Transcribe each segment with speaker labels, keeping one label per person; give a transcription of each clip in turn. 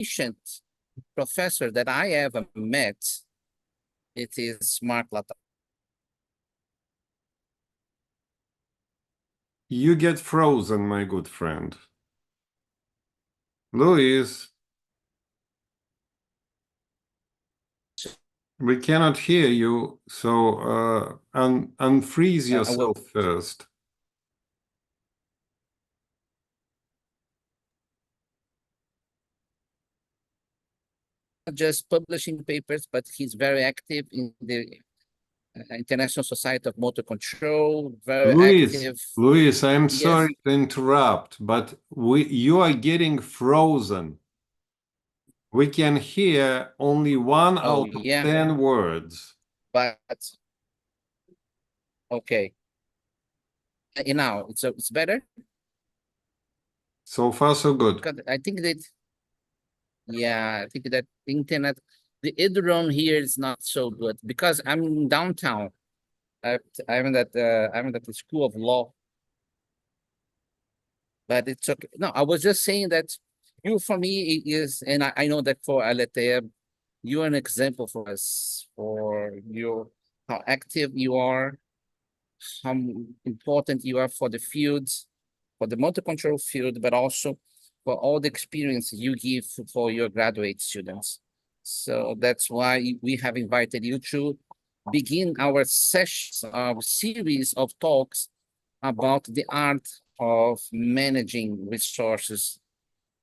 Speaker 1: efficient professor that I ever met, it is Mark Lata.
Speaker 2: You get frozen, my good friend. Luis, we cannot hear you, so unfreeze yourself first.
Speaker 1: Not just publishing papers, but he's very active in the International Society of Motor Control, very active.
Speaker 2: Luis, I'm
Speaker 1: Yes.
Speaker 2: sorry to interrupt, but you are getting frozen. We can hear only one out of 10 words.
Speaker 1: But okay. And now it's better.
Speaker 2: So far, so good.
Speaker 1: I think that, yeah, I think that internet, the Edron here is not so good because I'm downtown. I'm at the School of Law. But it's okay. No, I was just saying that you, for me, is, and I know that for Aletea, you're an example for us, for how active you are, how important you are for the fields, for the motor control field, but also for all the experience you give for your graduate students. So that's why we have invited you to begin our series of talks about the art of managing resources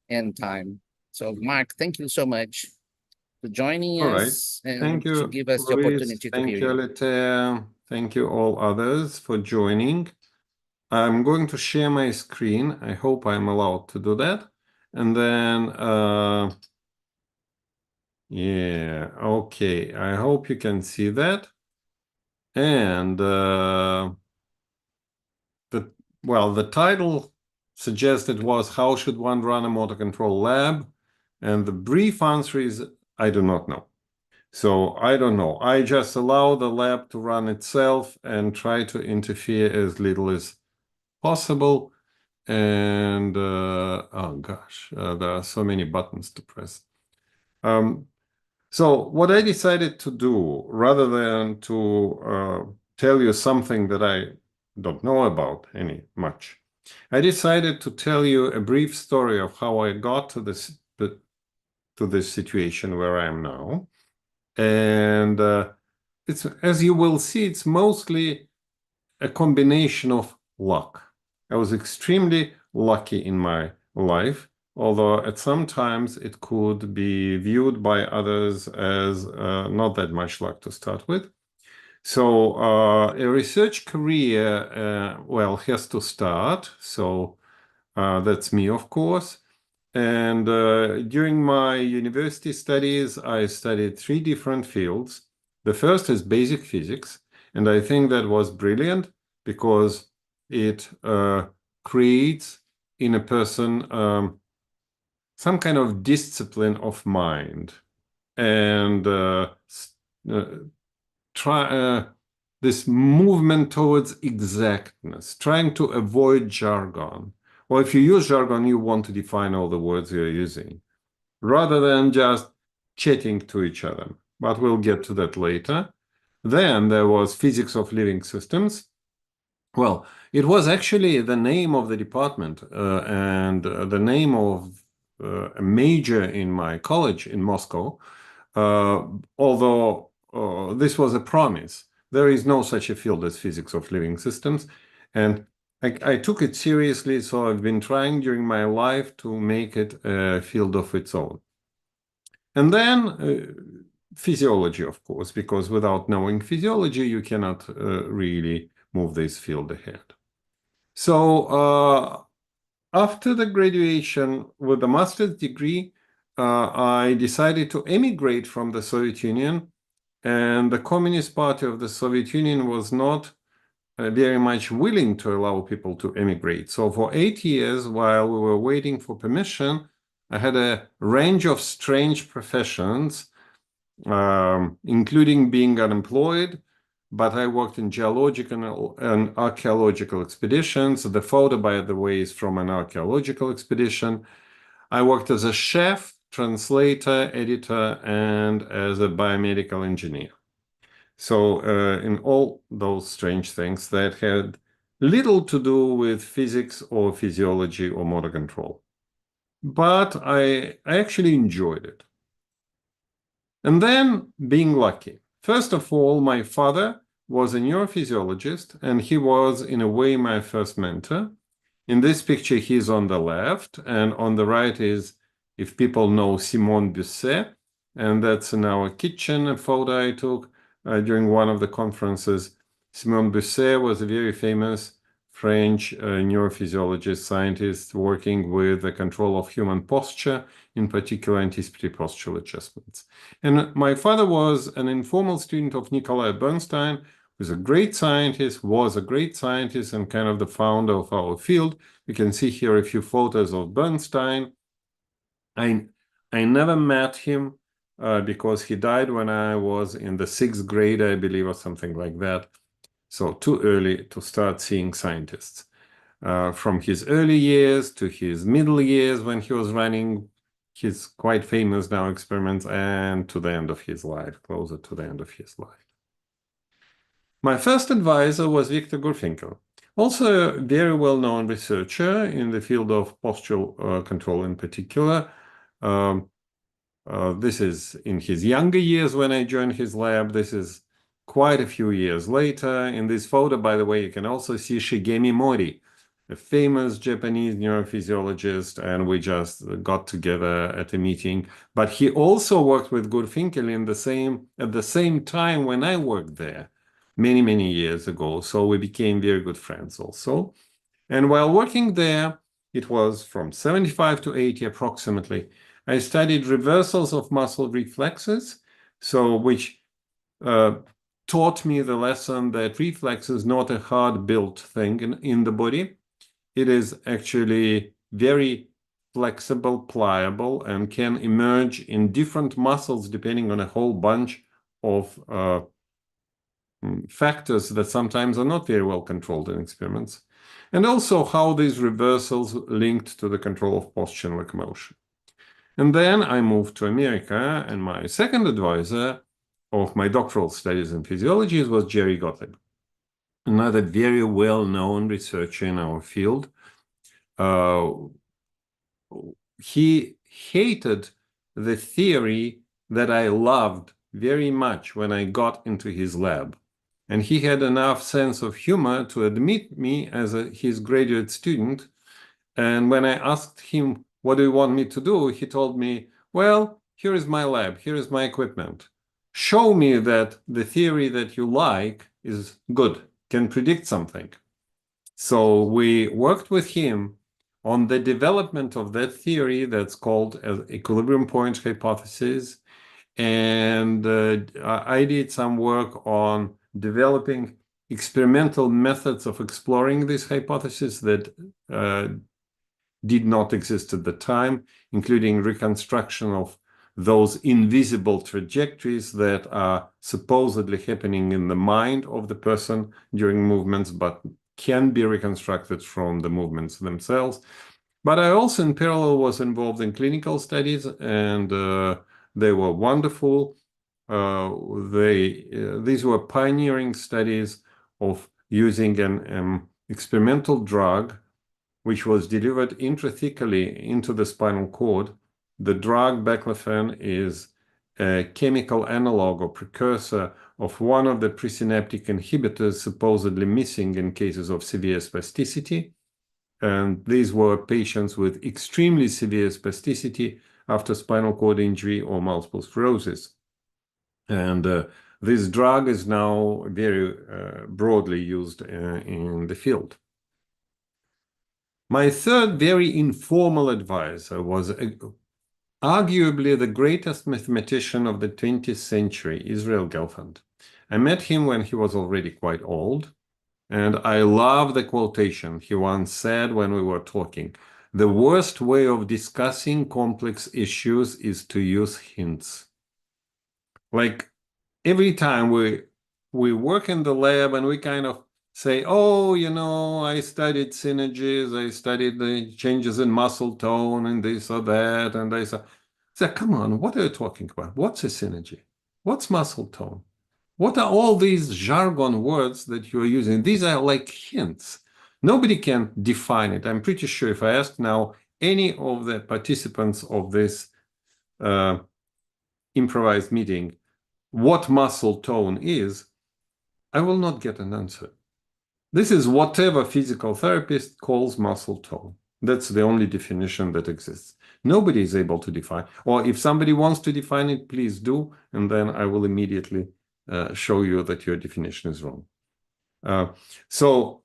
Speaker 1: and time. So, Mark, thank you so much for joining us and
Speaker 2: thank you,
Speaker 1: to give us
Speaker 2: Luis.
Speaker 1: the opportunity to hear you.
Speaker 2: Aletea. Thank you all others for joining. I'm going to share my screen. I hope I'm allowed to do that. And then, yeah, okay. I hope you can see that. And the title suggested was How Should One Run a Motor Control Lab? And the brief answer is I do not know. So I don't know. I just allow the lab to run itself and try to interfere as little as possible. And oh gosh, there are so many buttons to press. So what I decided to do, rather than to tell you something that I don't know about much, I decided to tell you a brief story of how I got to this situation where I am now. And it's, as you will see, it's mostly a combination of luck. I was extremely lucky in my life, although at some times it could be viewed by others as not that much luck to start with. So a research career, has to start. So that's me, of course. And during my university studies, I studied 3 different fields. The first is basic physics, and I think that was brilliant because it creates in a person some kind of discipline of mind and this movement towards exactness, trying to avoid jargon. Well, if you use jargon, you want to define all the words you're using, rather than just chatting to each other. But we'll get to that later. Then there was physics of living systems. Well, it was actually the name of the department and the name of a major in my college in Moscow, although this was a promise. There is no such a field as physics of living systems. And I took it seriously, so I've been trying during my life to make it a field of its own. And then physiology, of course, because without knowing physiology, you cannot really move this field ahead. So after the graduation with a master's degree, I decided to emigrate from the Soviet Union, and the Communist Party of the Soviet Union was not very much willing to allow people to emigrate. So for 8 years, while we were waiting for permission, I had a range of strange professions, including being unemployed, but I worked in geological and archaeological expeditions. The photo, by the way, is from an archaeological expedition. I worked as a chef, translator, editor, and as a biomedical engineer. So in all those strange things that had little to do with physics or physiology or motor control. But I actually enjoyed it. And then being lucky. First of all, my father was a neurophysiologist, and he was, in a way, my first mentor. In this picture, he's on the left, and on the right is, if people know, Simone Busset, and that's in our kitchen, a photo I took during one of the conferences. Simone Busset was a very famous French neurophysiologist, scientist working with the control of human posture, in particular anticipatory postural adjustments. And my father was an informal student of Nikolai Bernstein, who's a great scientist, was a great scientist, and kind of the founder of our field. You can see here a few photos of Bernstein. I never met him because he died when I was in the 6th grade, I believe, or something like that. So too early to start seeing scientists. From his early years to his middle years when he was running his quite famous now experiments, and to the end of his life, closer to the end of his life. My first advisor was Victor Gurfinkel, also a very well-known researcher in the field of postural control in particular. This is in his younger years when I joined his lab. This is quite a few years later. In this photo, by the way, you can also see Shigemi Mori, a famous Japanese neurophysiologist, and we just got together at a meeting. But he also worked with Gurfinkel at the same time when I worked there, many, many years ago. So we became very good friends also. And while working there, it was from 75 to 80 approximately, I studied reversals of muscle reflexes, so which taught me the lesson that reflex is not a hard-built thing in the body. It is actually very flexible, pliable, and can emerge in different muscles depending on a whole bunch of factors that sometimes are not very well controlled in experiments, and also how these reversals linked to the control of posture and locomotion. And then I moved to America, and my second advisor of my doctoral studies in physiology was Jerry Gottlieb, another very well-known researcher in our field. He hated the theory that I loved very much when I got into his lab. And he had enough sense of humor to admit me as his graduate student. And when I asked him, what do you want me to do? He told me, well, here is my lab, here is my equipment. Show me that the theory that you like is good, can predict something. So we worked with him on the development of that theory that's called equilibrium point hypothesis. And I did some work on developing experimental methods of exploring this hypothesis that did not exist at the time, including reconstruction of those invisible trajectories that are supposedly happening in the mind of the person during movements, but can be reconstructed from the movements themselves. But I also, in parallel, was involved in clinical studies, and they were wonderful. These were pioneering studies of using an experimental drug which was delivered intrathecally into the spinal cord. The drug baclofen is a chemical analog or precursor of one of the presynaptic inhibitors supposedly missing in cases of severe spasticity. And these were patients with extremely severe spasticity after spinal cord injury or multiple sclerosis. And this drug is now very broadly used in the field. My third very informal advisor was arguably the greatest mathematician of the 20th century, Israel Gelfand. I met him when he was already quite old, and I love the quotation he once said when we were talking. The worst way of discussing complex issues is to use hints. Like every time we work in the lab and we kind of say, oh, I studied synergies, I studied the changes in muscle tone and this or that, and So come on, what are you talking about? What's a synergy? What's muscle tone? What are all these jargon words that you're using? These are like hints. Nobody can define it. I'm pretty sure if I ask now any of the participants of this improvised meeting what muscle tone is, I will not get an answer. This is whatever physical therapist calls muscle tone. That's the only definition that exists. Nobody is able to define, or if somebody wants to define it, please do, and then I will immediately show you that your definition is wrong. So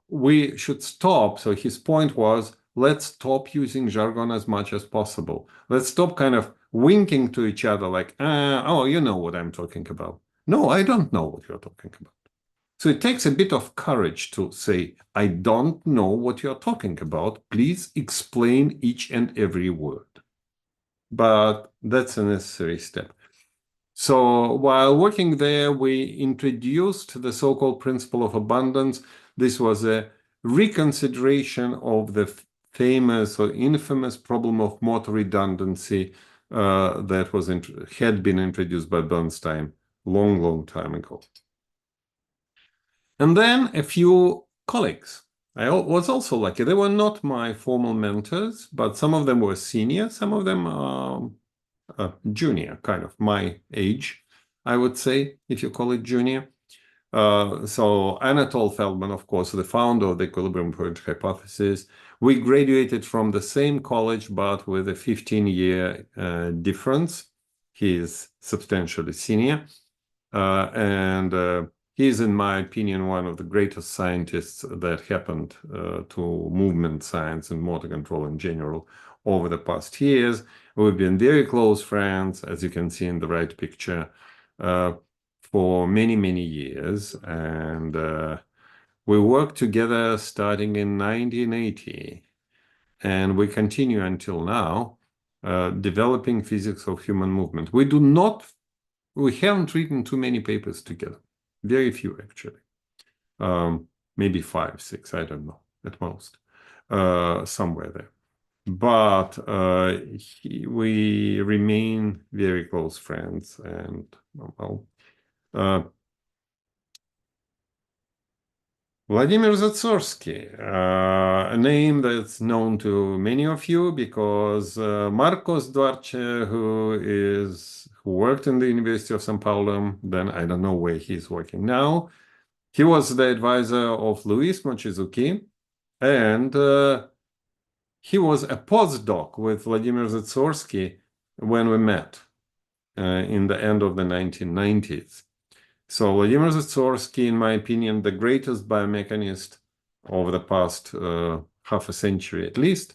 Speaker 2: we should stop. So his point was, let's stop using jargon as much as possible. Let's stop kind of winking to each other like, oh, you know what I'm talking about. No, I don't know what you're talking about. So it takes a bit of courage to say, I don't know what you're talking about. Please explain each and every word. But that's a necessary step. So while working there, we introduced the so-called principle of abundance. This was a reconsideration of the famous or infamous problem of motor redundancy that had been introduced by Bernstein long time ago. And then a few colleagues. I was also lucky. They were not my formal mentors, but some of them were senior, some of them junior, kind of my age, I would say, if you call it junior. So Anatol Feldman, of course, the founder of the equilibrium point hypothesis. We graduated from the same college, but with a 15-year difference. He is substantially senior. And he is, in my opinion, one of the greatest scientists that happened to movement science and motor control in general over the past years. We've been very close friends, as you can see in the right picture, for many years. And we worked together starting in 1980. And we continue until now developing physics of human movement. We haven't written too many papers together. Very few, actually. Maybe 5, 6, I don't know, at most. Somewhere there. But we remain very close friends. And, well, Vladimir Zatsorsky, a name that's known to many of you because Marcos Duarce, who worked in the University of São Paulo, then I don't know where he's working now. He was the advisor of Luis Mochizuki, and he was a postdoc with Vladimir Zatsorsky when we met in the end of the 1990s. So Vladimir Zatsorsky, in my opinion, the greatest biomechanist over the past half a century at least,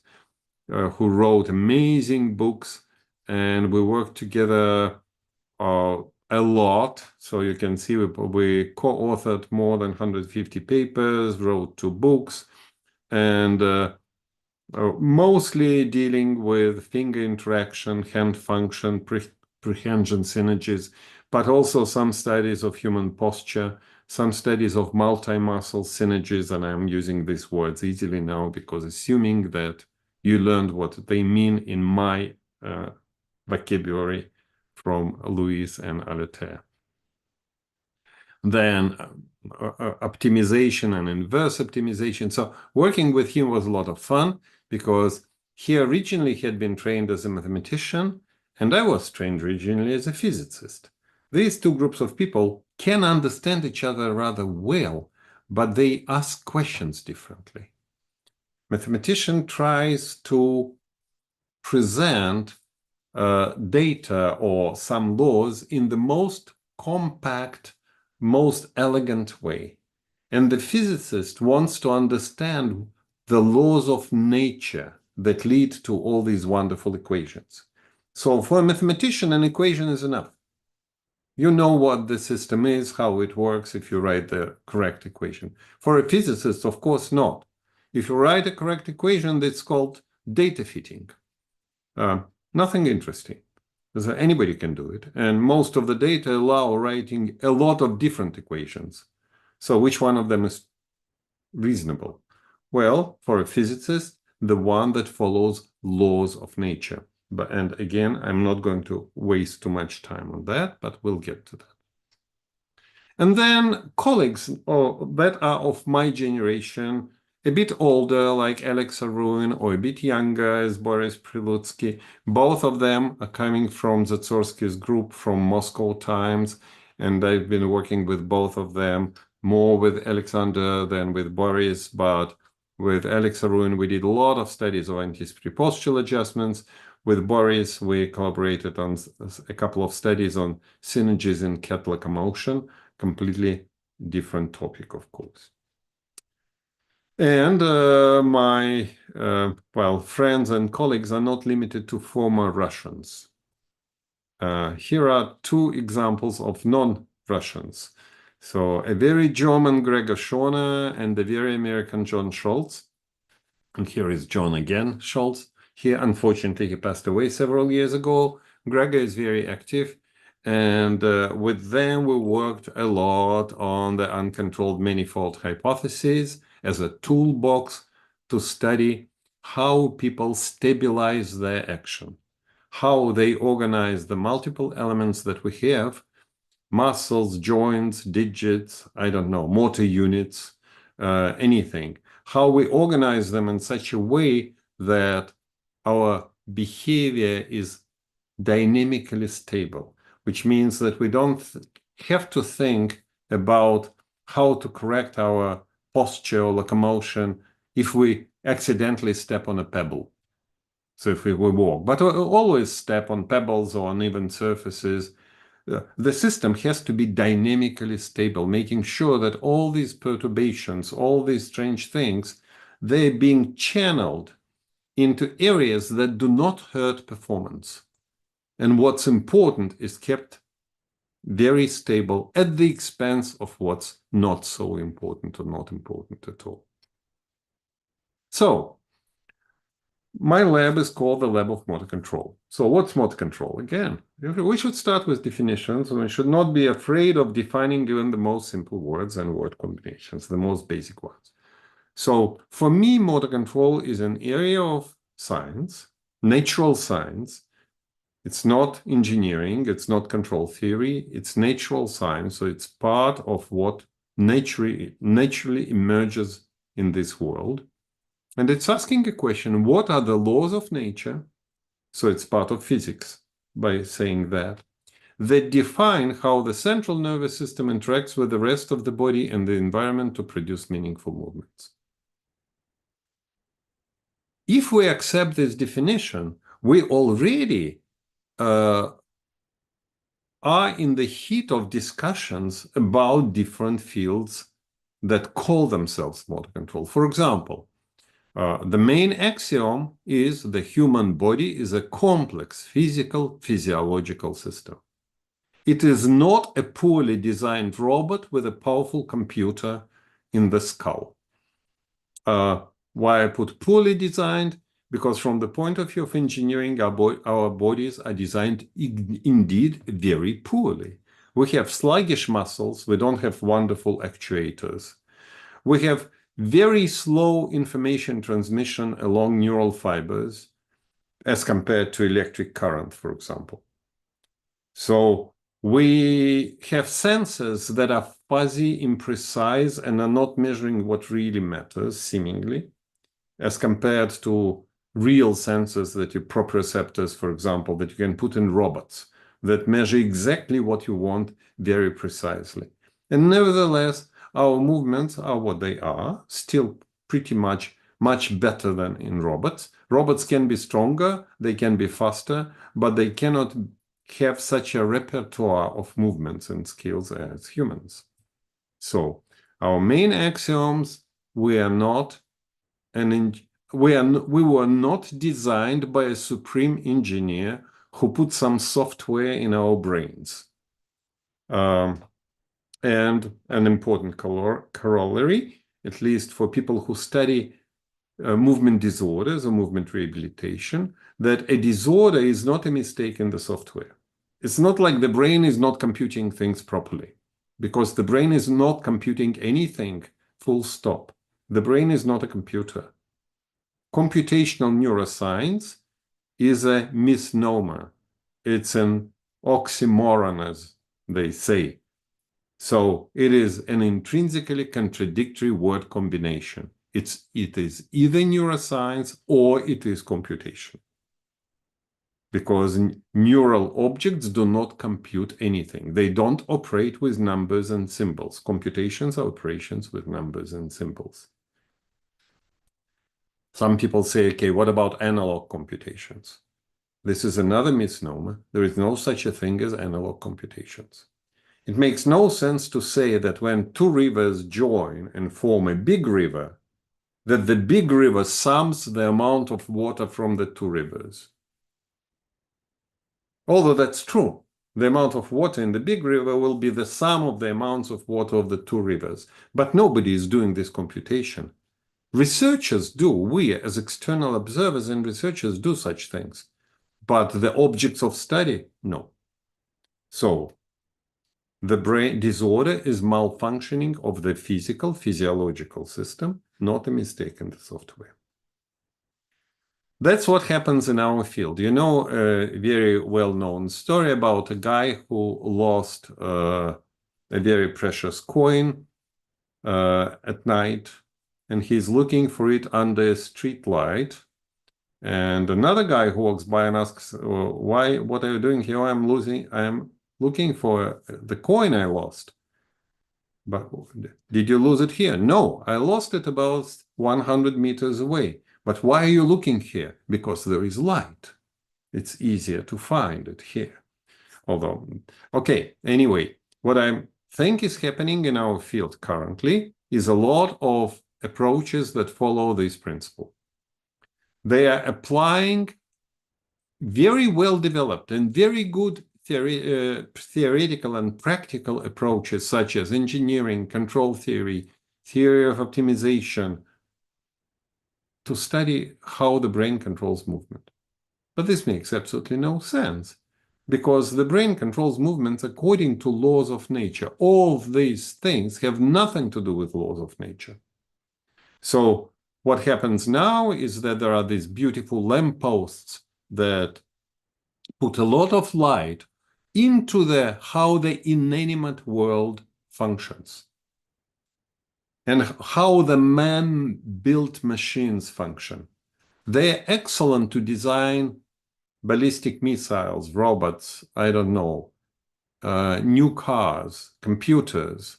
Speaker 2: who wrote amazing books, and we worked together a lot. So you can see we co-authored more than 150 papers, wrote 2 books, and mostly dealing with finger interaction, hand function, prehension synergies, but also some studies of human posture, some studies of multi-muscle synergies, and I'm using these words easily now because assuming that you learned what they mean in my vocabulary from Louis and Alastair. Then optimization and inverse optimization. So working with him was a lot of fun because he originally had been trained as a mathematician, and I was trained originally as a physicist. These 2 groups of people can understand each other rather well, but they ask questions differently. Mathematician tries to present data or some laws in the most compact, most elegant way. And the physicist wants to understand the laws of nature that lead to all these wonderful equations. So for a mathematician, an equation is enough. You know what the system is, how it works if you write the correct equation. For a physicist, of course not. If you write a correct equation, that's called data fitting. Nothing interesting. So anybody can do it. And most of the data allow writing a lot of different equations. So which one of them is reasonable? Well, for a physicist, the one that follows laws of nature. and again, I'm not going to waste too much time on that, but we'll get to that. And then colleagues that are of my generation, a bit older, like Alex Aruin, or a bit younger, as Boris Prilutsky. Both of them are coming from Zatsorsky's group from Moscow Times, and I've been working with both of them, more with Alexander than with Boris, but with Alex Aruin, we did a lot of studies on anticipatory adjustments. With Boris, we collaborated on a couple of studies on synergies in cat locomotion, completely different topic, of course. And my friends and colleagues are not limited to former Russians. Here are two examples of non-Russians. So a very German Gregor Schorner and a very American John Schultz. And here is John again, Schultz. Here, unfortunately, he passed away several years ago. Gregor is very active. And with them, we worked a lot on the uncontrolled manifold hypothesis as a toolbox to study how people stabilize their action, how they organize the multiple elements that we have, muscles, joints, digits, I don't know, motor units, anything, how we organize them in such a way that our behavior is dynamically stable, which means that we don't have to think about how to correct our posture or locomotion if we accidentally step on a pebble. So if we walk, but we always step on pebbles or uneven surfaces. The system has to be dynamically stable, making sure that all these perturbations, all these strange things, they're being channeled into areas that do not hurt performance. And what's important is kept very stable at the expense of what's not so important or not important at all. So, my lab is called the Lab of Motor Control. So what's motor control? Again, we should start with definitions. We should not be afraid of defining even the most simple words and word combinations, the most basic ones. So for me, motor control is an area of science, natural science. It's not engineering, it's not control theory, it's natural science. So it's part of what naturally emerges in this world. And it's asking a question, what are the laws of nature? So it's part of physics by saying that define how the central nervous system interacts with the rest of the body and the environment to produce meaningful movements. If we accept this definition, we already are in the heat of discussions about different fields that call themselves motor control. For example, the main axiom is the human body is a complex physiological system. It is not a poorly designed robot with a powerful computer in the skull. Why I put poorly designed? Because from the point of view of engineering, our bodies are designed indeed very poorly. We have sluggish muscles. We don't have wonderful actuators. We have very slow information transmission along neural fibers as compared to electric current, for example. So we have sensors that are fuzzy, imprecise, and are not measuring what really matters, seemingly, as compared to real sensors that you proprioceptors, for example, that you can put in robots that measure exactly what you want very precisely. And nevertheless, our movements are what they are, still pretty much better than in robots. Robots can be stronger, they can be faster, but they cannot have such a repertoire of movements and skills as humans. So our main axioms, we were not designed by a supreme engineer who put some software in our brains. And an important corollary, at least for people who study movement disorders or movement rehabilitation, that a disorder is not a mistake in the software. It's not like the brain is not computing things properly, because the brain is not computing anything, full stop. The brain is not a computer. Computational neuroscience is a misnomer. It's an oxymoron, as they say. So it is an intrinsically contradictory word combination. It is either neuroscience or it is computation. Because neural objects do not compute anything. They don't operate with numbers and symbols. Computations are operations with numbers and symbols. Some people say, okay, what about analog computations? This is another misnomer. There is no such a thing as analog computations. It makes no sense to say that when two rivers join and form a big river, that the big river sums the amount of water from the two rivers. Although that's true, the amount of water in the big river will be the sum of the amounts of water of the two rivers. But nobody is doing this computation. Researchers do. We, as external observers and researchers, do such things. But the objects of study, no. So the brain disorder is malfunctioning of the physiological system, not a mistake in the software. That's what happens in our field. You know a very well-known story about a guy who lost a very precious coin at night, and he's looking for it under a street light. And another guy who walks by and asks, "Why? What are you doing here? I'm looking for the coin I lost." "But did you lose it here?" "No, I lost it about 100 meters away." "But why are you looking here?" "Because there is light. It's easier to find it here." Although, okay, anyway, what I think is happening in our field currently is a lot of approaches that follow this principle. They are applying very well developed and very good theoretical and practical approaches such as engineering, control theory, theory of optimization, to study how the brain controls movement. But this makes absolutely no sense, because the brain controls movements according to laws of nature. All of these things have nothing to do with laws of nature. So what happens now is that there are these beautiful lampposts that put a lot of light into how the inanimate world functions and how the man-built machines function. They're excellent to design ballistic missiles, robots, I don't know, new cars, computers,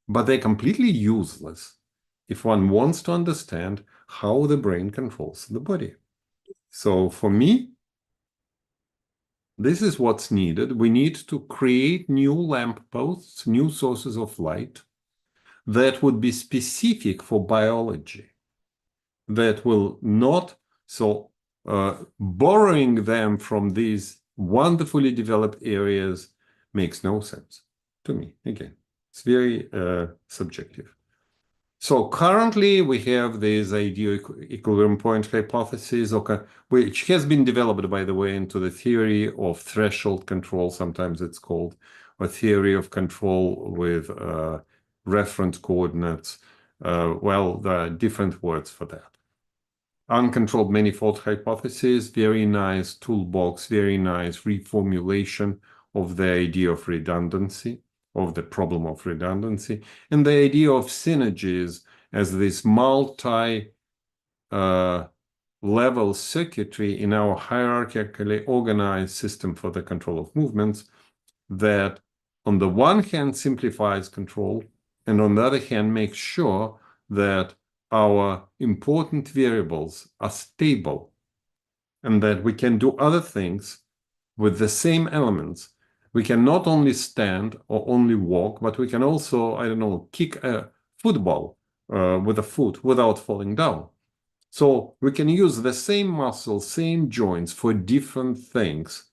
Speaker 2: but they're completely useless if one wants to understand how the brain controls the body. So for me, this is what's needed. We need to create new lampposts, new sources of light that would be specific for biology, that will not, borrowing them from these wonderfully developed areas makes no sense to me. Again, it's very subjective. So currently we have this ideal equilibrium point hypothesis, which has been developed, by the way, into the theory of threshold control, sometimes it's called, or theory of control with reference coordinates. Well, there are different words for that. Uncontrolled manifold hypothesis, very nice toolbox, very nice reformulation of the idea of redundancy, of the problem of redundancy, and the idea of synergies as this multi-level circuitry in our hierarchically organized system for the control of movements that on the one hand simplifies control and on the other hand makes sure that our important variables are stable and that we can do other things with the same elements. We can not only stand or only walk, but we can also, I don't know, kick a football with a foot without falling down. So we can use the same muscles, same joints for different things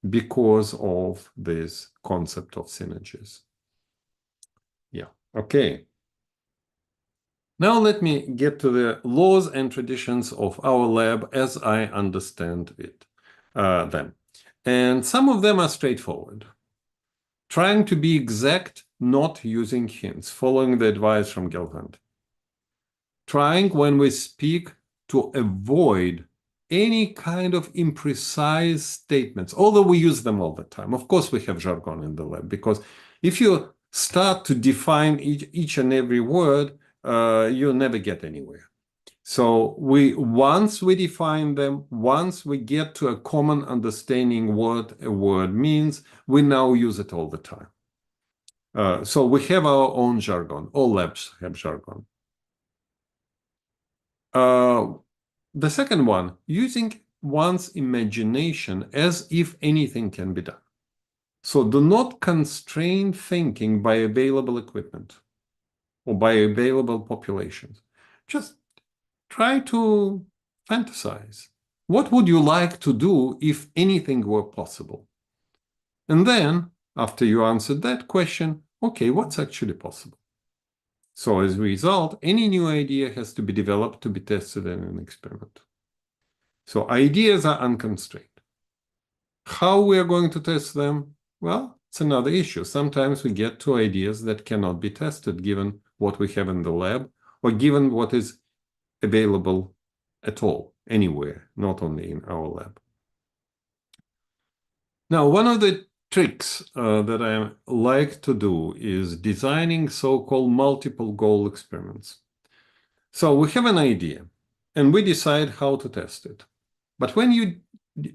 Speaker 2: because of this concept of synergies. Yeah, okay. Now let me get to the laws and traditions of our lab as I understand them. And some of them are straightforward. Trying to be exact, not using hints, following the advice from Gelfand. Trying when we speak to avoid any kind of imprecise statements, although we use them all the time. Of course, we have jargon in the lab, because if you start to define each and every word, you'll never get anywhere. So once we define them, once we get to a common understanding what a word means, we now use it all the time. So we have our own jargon. All labs have jargon. The second one, using one's imagination as if anything can be done. So do not constrain thinking by available equipment or by available populations. Just try to fantasize. What would you like to do if anything were possible? And then, after you answered that question, okay, what's actually possible? So as a result, any new idea has to be developed to be tested in an experiment. So ideas are unconstrained. How we are going to test them? Well, it's another issue. Sometimes we get to ideas that cannot be tested given what we have in the lab or given what is available at all, anywhere, not only in our lab. Now, one of the tricks that I like to do is designing so-called multiple goal experiments. So we have an idea and we decide how to test it. But when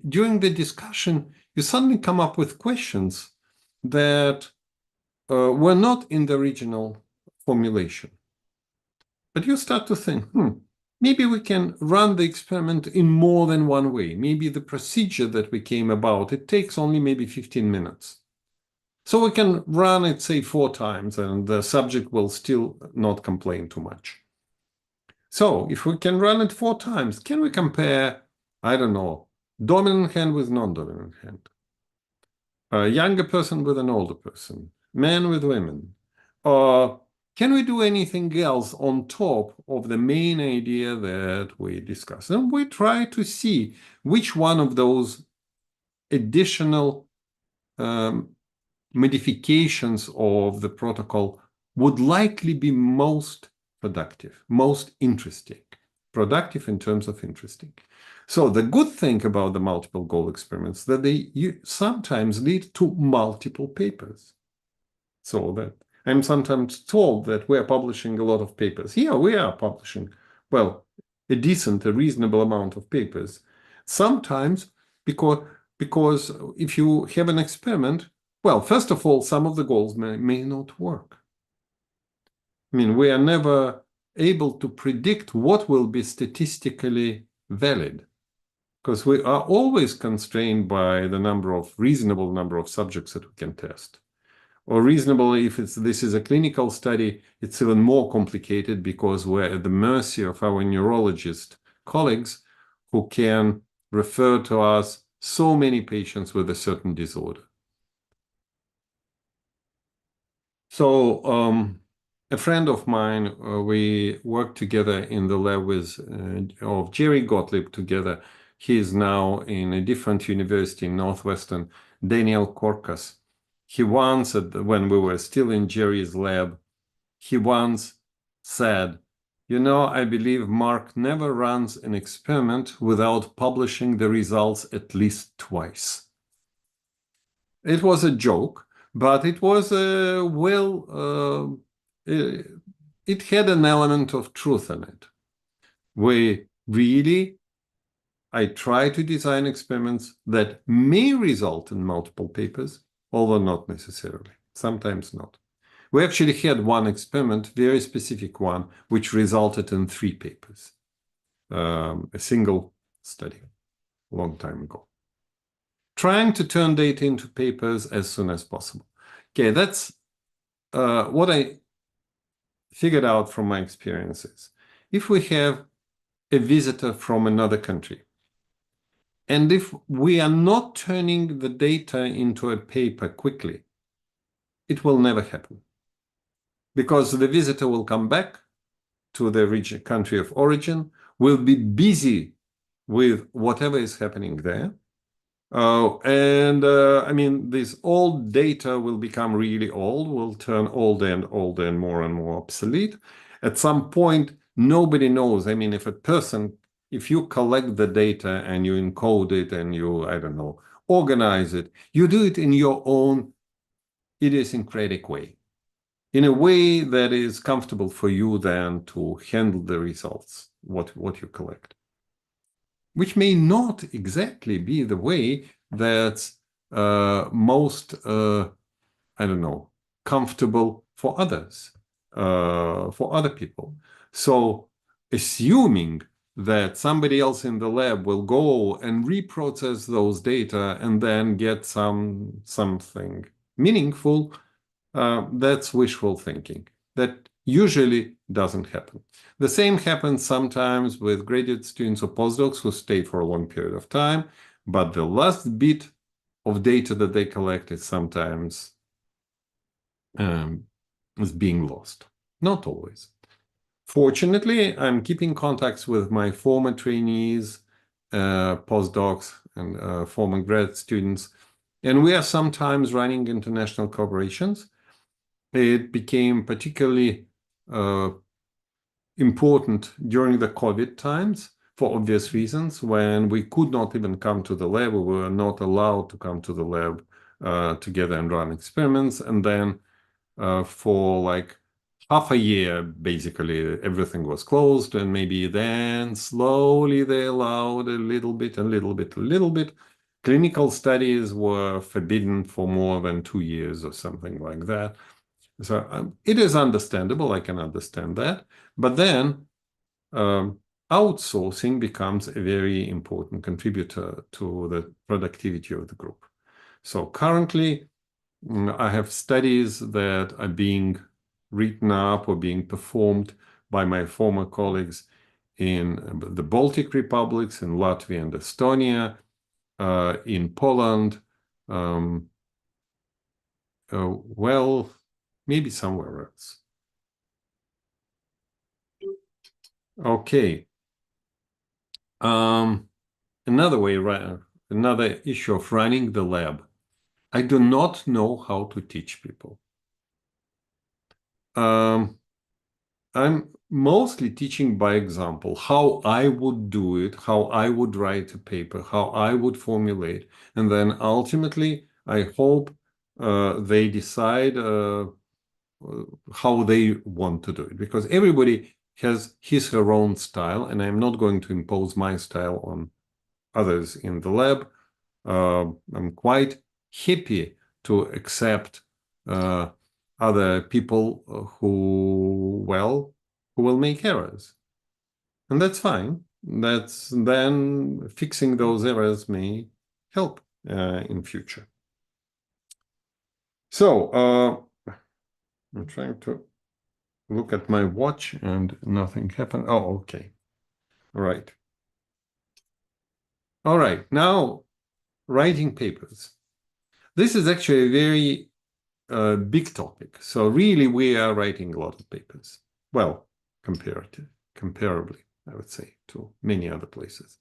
Speaker 2: during the discussion, you suddenly come up with questions that were not in the original formulation. But you start to think, maybe we can run the experiment in more than one way. Maybe the procedure that we came about, it takes only maybe 15 minutes. So we can run it, say, 4 times, and the subject will still not complain too much. So if we can run it 4 times, can we compare, I don't know, dominant hand with non-dominant hand? A younger person with an older person, men with women, or can we do anything else on top of the main idea that we discussed? And we try to see which one of those additional modifications of the protocol would likely be most productive, most interesting. Productive in terms of interesting. So the good thing about the multiple goal experiments that they sometimes lead to multiple papers. So that I'm sometimes told that we're publishing a lot of papers. Yeah, we are publishing, well, a reasonable amount of papers. Sometimes because if you have an experiment, well, first of all, some of the goals may not work. I mean, we are never able to predict what will be statistically valid, because we are always constrained by the reasonable number of subjects that we can test. Or reasonable, if this is a clinical study, it's even more complicated because we're at the mercy of our neurologist colleagues who can refer to us so many patients with a certain disorder. So a friend of mine, we worked together in the lab of Jerry Gottlieb together. He is now in a different university in Northwestern, Daniel Korkas. He once, when we were still in Jerry's lab, he once said, you know, I believe Mark never runs an experiment without publishing the results at least twice. It was a joke, but it was it had an element of truth in it. I try to design experiments that may result in multiple papers, although not necessarily, sometimes not. We actually had one experiment, very specific one, which resulted in 3 papers, a single study, a long time ago. Trying to turn data into papers as soon as possible. Okay, that's what I figured out from my experiences. If we have a visitor from another country, and if we are not turning the data into a paper quickly, it will never happen. Because the visitor will come back to the country of origin, will be busy with whatever is happening there. I mean, this old data will become really old, will turn older and older and more obsolete. At some point, nobody knows. I mean, if a person if you collect the data and you encode it and you, I don't know, organize it, you do it in your own idiosyncratic way, in a way that is comfortable for you then to handle the results, what you collect, which may not exactly be the way that's most, I don't know, comfortable for others, for other people. So assuming that somebody else in the lab will go and reprocess those data and then get something meaningful, that's wishful thinking. That usually doesn't happen. The same happens sometimes with graduate students or postdocs who stay for a long period of time, but the last bit of data that they collect is sometimes is being lost. Not always. Fortunately, I'm keeping contacts with my former trainees, postdocs, and former grad students, and we are sometimes running international collaborations. It became particularly important during the COVID times for obvious reasons, when we could not even come to the lab. We were not allowed to come to the lab together and run experiments. And then for like half a year, basically, everything was closed. And maybe then slowly they allowed a little bit, a little bit, a little bit. Clinical studies were forbidden for more than 2 years or something like that. So it is understandable. I can understand that. But then outsourcing becomes a very important contributor to the productivity of the group. So currently, I have studies that are being written up or being performed by my former colleagues in the Baltic republics, in Latvia and Estonia, in Poland, well, maybe somewhere else. Okay. Another issue of running the lab. I do not know how to teach people. I'm mostly teaching by example, how I would do it, how I would write a paper, how I would formulate, and then ultimately, I hope they decide how they want to do it, because everybody has his or her own style, and I'm not going to impose my style on others in the lab. I'm quite happy to accept other people who will make errors. And that's fine. That's then fixing those errors may help in future. So I'm trying to look at my watch and nothing happened. Oh, okay. All right. All right. Now, writing papers. This is actually a very big topic. So really, we are writing a lot of papers. Well, comparably, I would say, to many other places.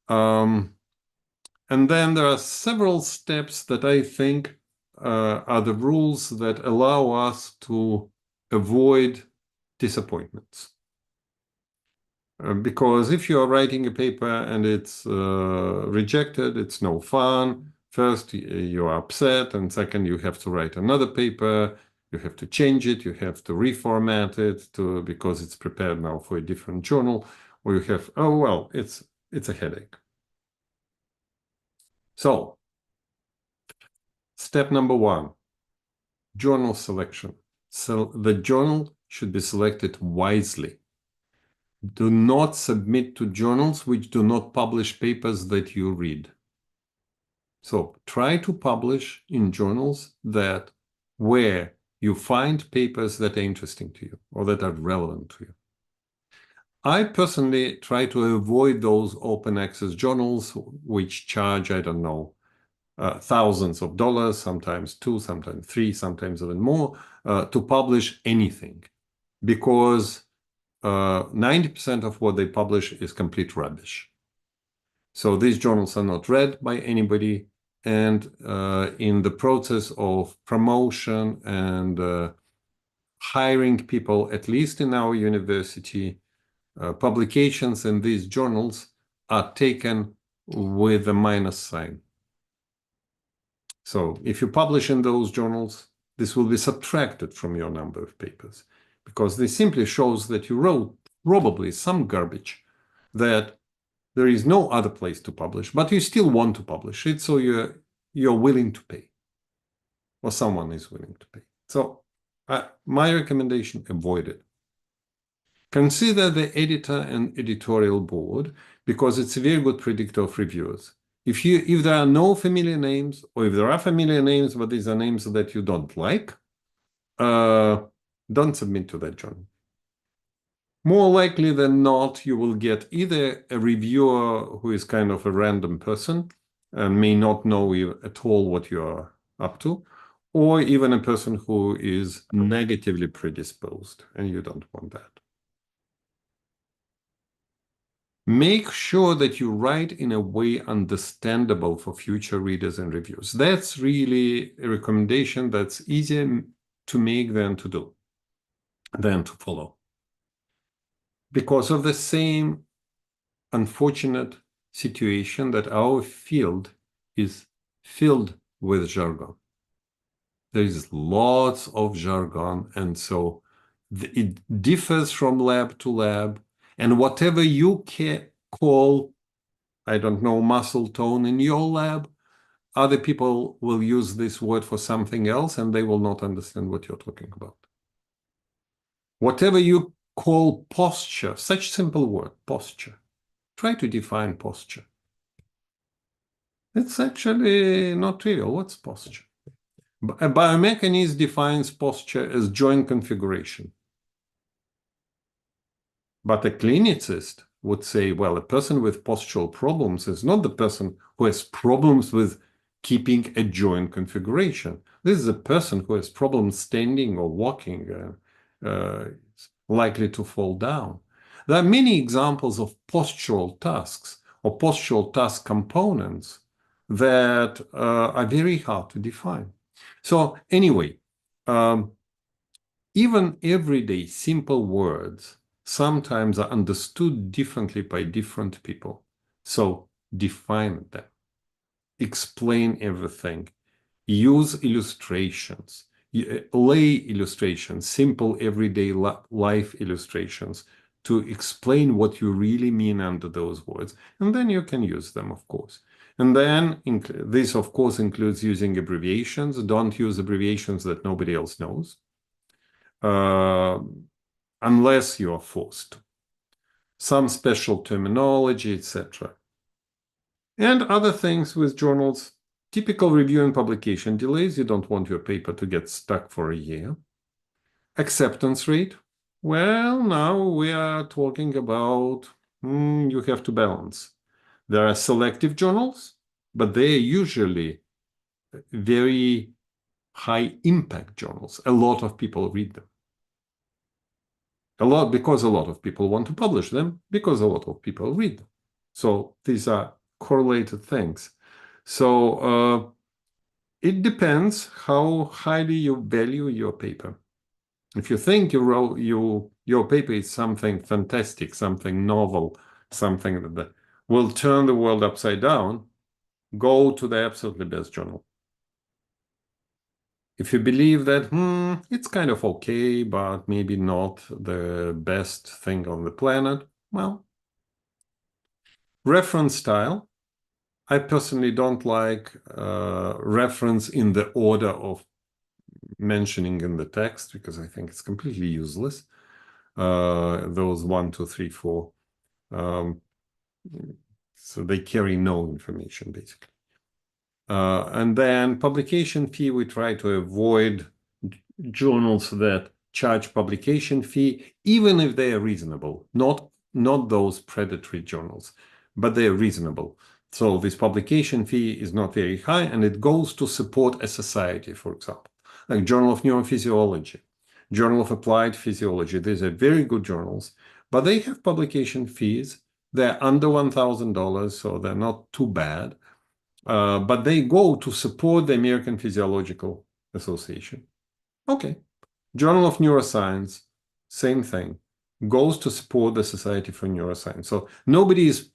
Speaker 2: And then there are several steps that I think are the rules that allow us to avoid disappointments. Because if you are writing a paper and it's rejected, it's no fun. First, you're upset, and second, you have to write another paper. You have to change it. You have to reformat it because it's prepared now for a different journal. Or you have, oh well, it's a headache. So, step number 1, journal selection. So the journal should be selected wisely. Do not submit to journals which do not publish papers that you read. So try to publish in journals where you find papers that are interesting to you or that are relevant to you. I personally try to avoid those open access journals which charge, I don't know, thousands of dollars, sometimes 2, sometimes 3, sometimes even more, to publish anything, because 90% of what they publish is complete rubbish. So these journals are not read by anybody, and in the process of promotion and hiring people, at least in our university, publications in these journals are taken with a minus sign. So if you publish in those journals, this will be subtracted from your number of papers, because this simply shows that you wrote probably some garbage that there is no other place to publish, but you still want to publish it, so you're willing to pay, or someone is willing to pay. So my recommendation, avoid it. Consider the editor and editorial board, because it's a very good predictor of reviewers. If there are no familiar names, or if there are familiar names, but these are names that you don't like, don't submit to that journal. More likely than not, you will get either a reviewer who is kind of a random person and may not know you at all what you are up to, or even a person who is negatively predisposed, and you don't want that. Make sure that you write in a way understandable for future readers and reviewers. That's really a recommendation that's easier to make than to do, than to follow. Because of the same unfortunate situation that our field is filled with jargon. There is lots of jargon, and so it differs from lab to lab. And whatever you can call, I don't know, muscle tone in your lab, other people will use this word for something else, and they will not understand what you're talking about. Whatever you call posture, such simple word, posture, try to define posture. It's actually not trivial. What's posture? A biomechanist defines posture as joint configuration. But a clinicist would say, well, a person with postural problems is not the person who has problems with keeping a joint configuration. This is a person who has problems standing or walking, likely to fall down. There are many examples of postural tasks or postural task components that are very hard to define. So anyway, even everyday simple words sometimes are understood differently by different people. So define them, explain everything, use illustrations, lay illustrations, simple everyday life illustrations to explain what you really mean under those words. And then you can use them, of course. And then this, of course, includes using abbreviations. Don't use abbreviations that nobody else knows, unless you are forced. Some special terminology, etc. And other things with journals. Typical review and publication delays. You don't want your paper to get stuck for a year. Acceptance rate. Well, now we are talking about you have to balance. There are selective journals, but they are usually very high impact journals. A lot of people read them. Because a lot of people want to publish them, because a lot of people read them. So these are correlated things. So it depends how highly you value your paper. If you think your paper is something fantastic, something novel, something that will turn the world upside down, go to the absolutely best journal. If you believe that, it's kind of okay, but maybe not the best thing on the planet, well, reference style. I personally don't like reference in the order of mentioning in the text, because I think it's completely useless. Those 1, 2, 3, 4. So they carry no information, basically. And then publication fee, we try to avoid journals that charge publication fee, even if they are reasonable, not those predatory journals, but they are reasonable. So this publication fee is not very high, and it goes to support a society, for example, like Journal of Neurophysiology, Journal of Applied Physiology. These are very good journals, but they have publication fees. They're under $1,000, so they're not too bad. But they go to support the American Physiological Association. Okay. Journal of Neuroscience, same thing. goes to support the Society for Neuroscience. So nobody is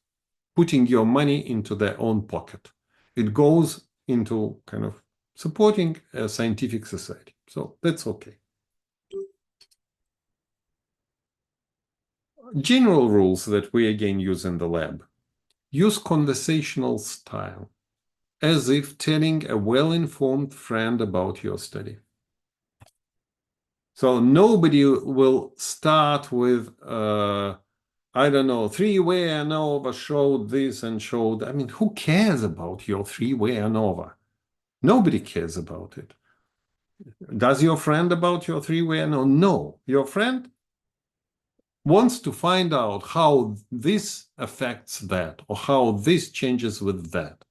Speaker 2: putting your money into their own pocket. It goes into kind of supporting a scientific society. So that's okay. General rules that we again use in the lab. Use conversational style, as if telling a well-informed friend about your study. So nobody will start with, I don't know, three-way ANOVA showed this and showed. I mean, who cares about your three-way ANOVA? Nobody cares about it. Does your friend about your three-way ANOVA? No. Your friend wants to find out how this affects that or how this changes with that.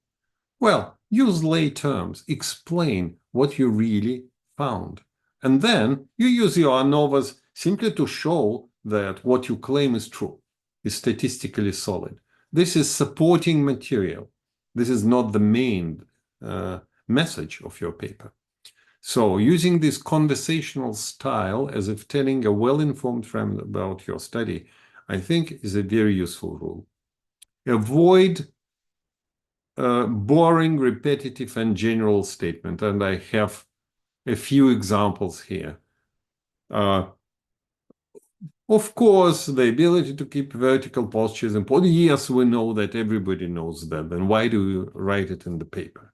Speaker 2: Well, use lay terms, explain what you really found. And then you use your ANOVAs simply to show that what you claim is true, is statistically solid. This is supporting material. This is not the main message of your paper. So using this conversational style as if telling a well-informed friend about your study, I think is a very useful rule. Avoid boring, repetitive, and general statement. And I have a few examples here. Of course, the ability to keep vertical posture is important. Yes, we know that, everybody knows that. Then why do you write it in the paper?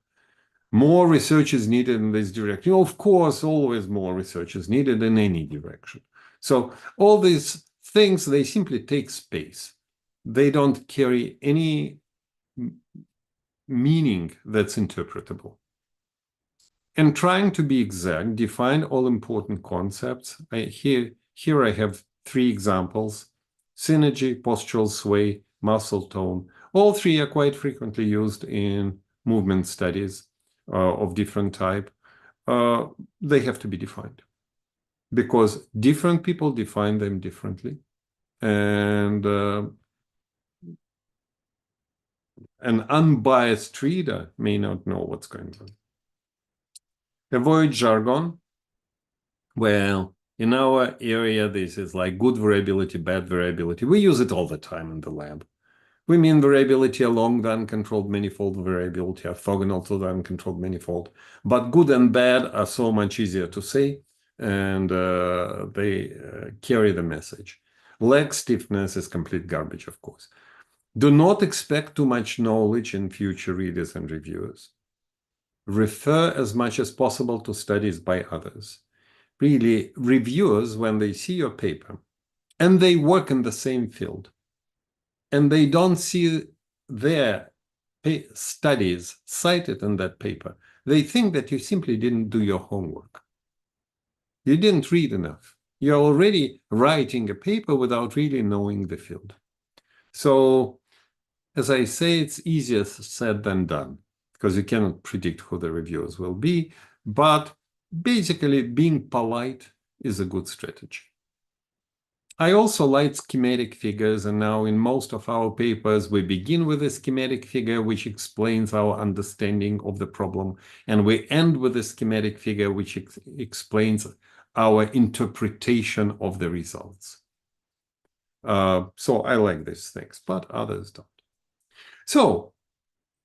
Speaker 2: More research is needed in this direction. Of course, always more research is needed in any direction. So all these things, they simply take space. They don't carry any meaning that's interpretable. And trying to be exact, define all important concepts. Here I have 3 examples: synergy, postural sway, muscle tone. All 3 are quite frequently used in movement studies of different type. They have to be defined because different people define them differently. And an unbiased reader may not know what's going on. Avoid jargon. Well, in our area, this is like good variability, bad variability. We use it all the time in the lab. We mean variability along the uncontrolled manifold, variability orthogonal to the uncontrolled manifold. But good and bad are so much easier to say, and they carry the message. Leg stiffness is complete garbage, of course. Do not expect too much knowledge in future readers and reviewers. Refer as much as possible to studies by others. Really, reviewers, when they see your paper, and they work in the same field, and they don't see their studies cited in that paper, they think that you simply didn't do your homework. You didn't read enough. You're already writing a paper without really knowing the field. So, as I say, it's easier said than done, because you cannot predict who the reviewers will be, but basically being polite is a good strategy. I also like schematic figures, and now in most of our papers, we begin with a schematic figure which explains our understanding of the problem, and we end with a schematic figure which explains our interpretation of the results. So I like these things, but others don't. So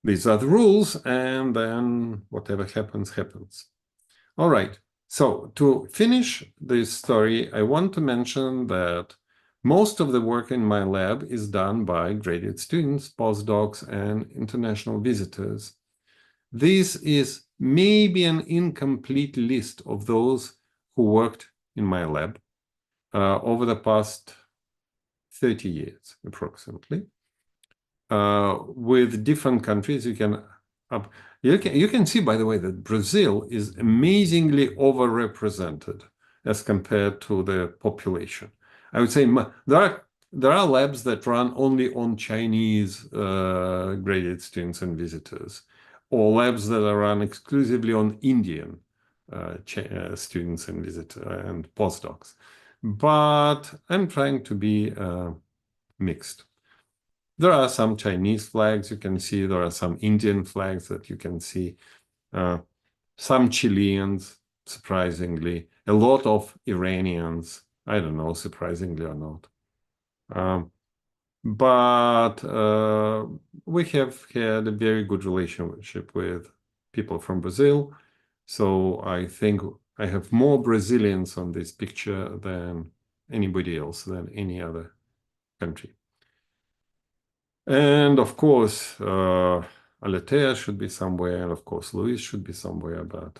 Speaker 2: these are the rules, and then whatever happens, happens. All right. So to finish this story, I want to mention that most of the work in my lab is done by graduate students, postdocs, and international visitors. This is maybe an incomplete list of those who worked in my lab over the past 30 years, approximately. With different countries, you can see, by the way, that Brazil is amazingly overrepresented as compared to the population. I would say there are labs that run only on Chinese graduate students and visitors, or labs that are run exclusively on Indian students and visitors and postdocs. But I'm trying to be mixed. There are some Chinese flags you can see. There are some Indian flags that you can see. Some Chileans, surprisingly. A lot of Iranians. I don't know, surprisingly or not. But we have had a very good relationship with people from Brazil. So I think I have more Brazilians on this picture than anybody else, than any other country. And of course, Aletea should be somewhere, and of course, Luis should be somewhere, but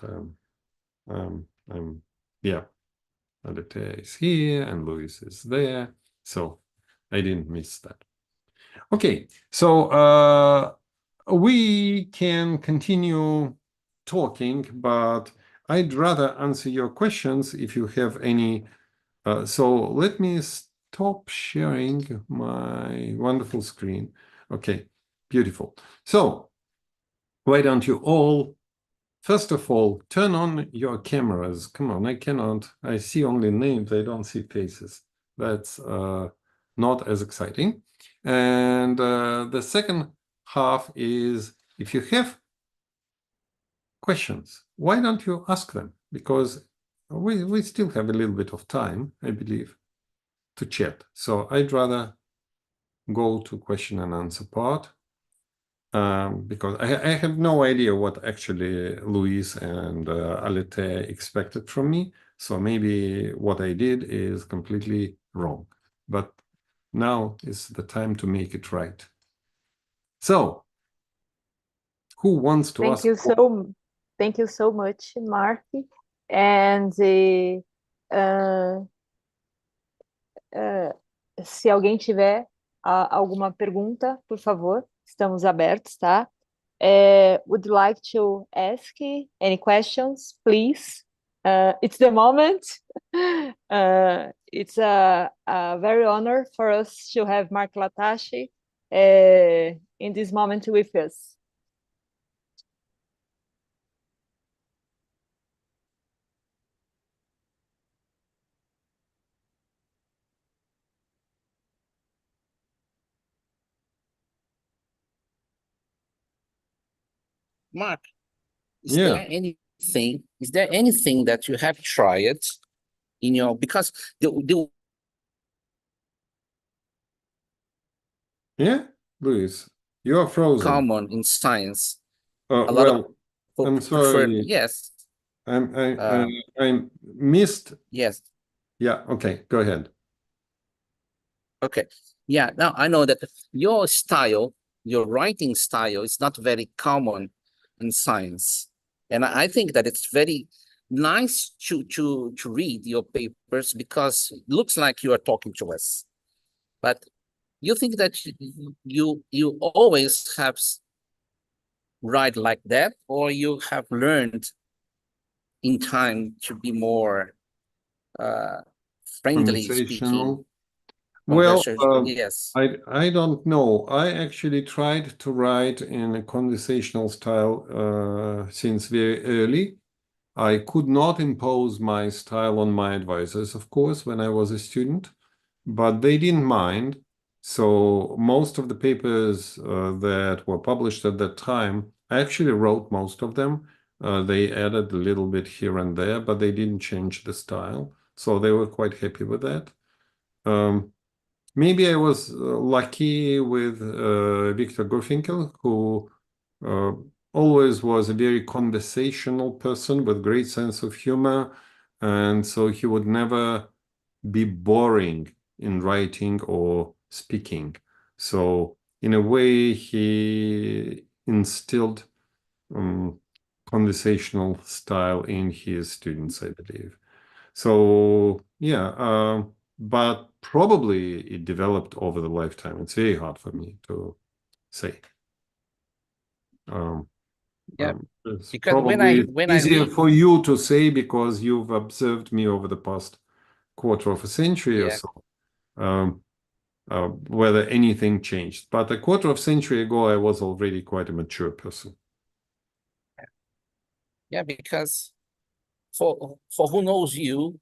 Speaker 2: yeah, Aletea is here and Luis is there. So I didn't miss that. Okay, so we can continue talking, but I'd rather answer your questions if you have any. So let me stop sharing my wonderful screen. Okay, beautiful. So why don't you all, first of all, turn on your cameras. Come on, I see only names, I don't see faces. That's not as exciting. And the second half is, if you have questions, why don't you ask them? Because we still have a little bit of time, I believe, to chat. So I'd rather go to question and answer part, because I have no idea what actually Luis and Alete expected from me. So maybe what I did is completely wrong. But now is the time to make it right. So, who wants to ask?
Speaker 3: Thank you so much, Mark. And se alguém tiver alguma pergunta, por favor, estamos abertos, tá? Would you like to ask any questions, please? It's the moment. It's a very honor for us to have Mark Latashi in this moment with us.
Speaker 1: Mark, is
Speaker 2: Yeah.
Speaker 1: there anything that you have tried in your, because the
Speaker 2: Yeah, Luis, you're frozen.
Speaker 1: common in science, a lot
Speaker 2: Well,
Speaker 1: of people
Speaker 2: I'm
Speaker 1: prefer,
Speaker 2: sorry.
Speaker 1: yes,
Speaker 2: I missed.
Speaker 1: yes,
Speaker 2: Yeah, okay, go ahead.
Speaker 1: okay. Yeah, now I know that your style, your writing style is not very common in science. And I think that it's very nice to read your papers because it looks like you are talking to us. But you think that you always have write like that, or you have learned in time to be more friendly speaking?
Speaker 2: Conversational. Well,
Speaker 1: Yes.
Speaker 2: I don't know. I actually tried to write in a conversational style since very early. I could not impose my style on my advisors, of course, when I was a student, but they didn't mind. So most of the papers that were published at that time, I actually wrote most of them. They added a little bit here and there, but they didn't change the style. So they were quite happy with that. Maybe I was lucky with Victor Gorfinkel, who always was a very conversational person with great sense of humor. And so he would never be boring in writing or speaking. So in a way, he instilled conversational style in his students, I believe. So yeah, but probably it developed over the lifetime. It's very hard for me to say.
Speaker 1: Yeah,
Speaker 2: it's
Speaker 1: because
Speaker 2: probably
Speaker 1: when I
Speaker 2: easier
Speaker 1: read,
Speaker 2: for you to say because you've observed me over the past quarter of a century or
Speaker 1: yeah,
Speaker 2: so, whether anything changed. But a quarter of a century ago, I was already quite a mature person.
Speaker 1: yeah, because for who knows you,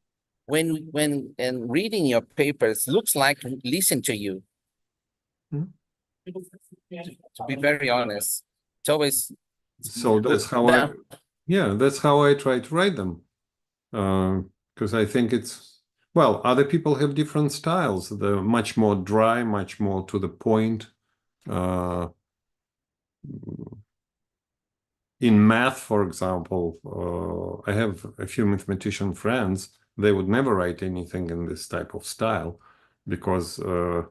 Speaker 1: when and reading your papers looks like listen to you.
Speaker 2: Hmm.
Speaker 1: To be very honest, it's always
Speaker 2: So that's how that's how I try to write them. Because I think it's Well, other people have different styles. They're much more dry, much more to the point. Uh, in math, for example, I have a few mathematician friends. They would never write anything in this type of style because they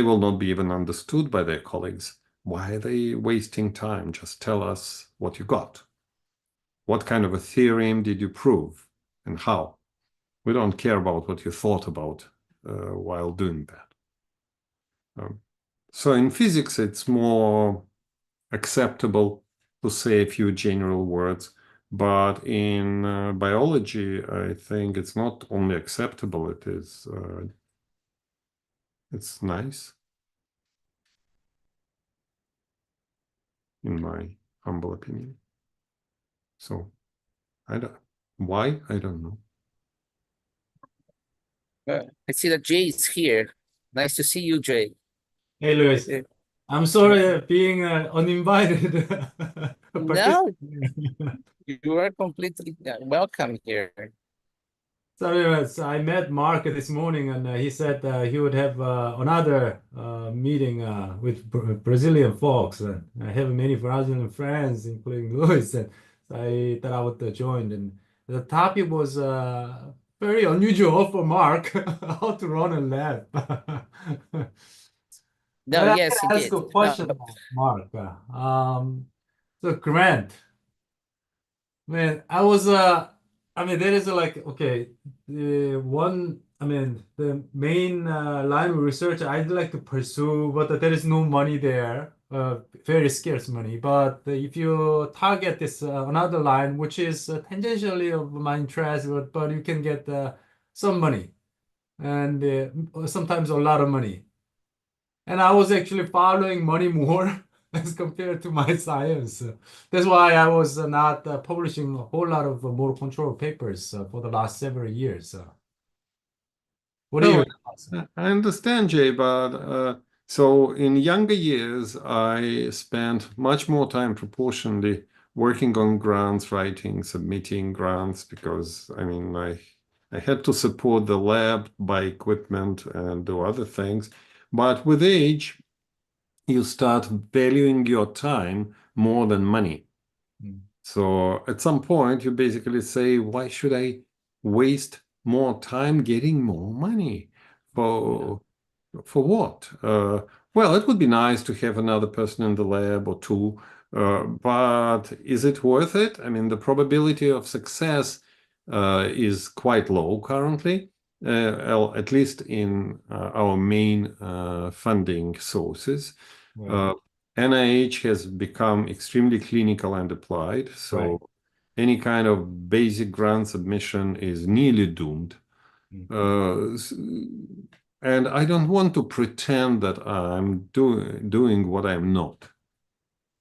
Speaker 2: will not be even understood by their colleagues. Why are they wasting time? Just tell us what you got. What kind of a theorem did you prove and how? We don't care about what you thought about while doing that. So in physics, it's more acceptable to say a few general words, but in biology, I think it's not only acceptable, it's nice, in my humble opinion. So why? I don't know.
Speaker 1: I see that Jay is here. Nice to see you, Jay.
Speaker 4: Hey, Luis.
Speaker 1: Eh,
Speaker 4: I'm sorry being uninvited
Speaker 1: No,
Speaker 4: participant.
Speaker 1: you are completely welcome here.
Speaker 4: Sorry, I met Mark this morning and he said he would have another meeting with Brazilian folks. And I have many Brazilian friends, including Luis, and so I thought I would join. And the topic was very unusual for Mark, how to run a lab.
Speaker 1: No,
Speaker 4: But I
Speaker 1: yes,
Speaker 4: can
Speaker 1: he
Speaker 4: ask
Speaker 1: did.
Speaker 4: a question, Mark. So Grant, man, I mean, there is like, okay, the main line of research I'd like to pursue, but there is no money there, very scarce money. But if you target this another line, which is tangentially of my interest, but you can get some money and sometimes a lot of money. And I was actually following money more as compared to my science. That's why I was not publishing a whole lot of more control papers for the last several years. What do
Speaker 2: No,
Speaker 4: you
Speaker 2: I understand, Jay, but so in younger years, I spent much more time proportionally working on grants, writing, submitting grants, because I mean, I had to support the lab, buy equipment, and do other things. But with age, you start valuing your time more than money.
Speaker 4: Mm.
Speaker 2: So at some point, you basically say, why should I waste more time getting more money? For what? Well, it would be nice to have another person in the lab or two, but is it worth it? I mean, the probability of success is quite low currently, at least in our main funding sources.
Speaker 4: Right.
Speaker 2: NIH has become extremely clinical and applied, so
Speaker 4: Right.
Speaker 2: any kind of basic grant submission is nearly doomed. And I don't want to pretend that I'm doing what I'm not.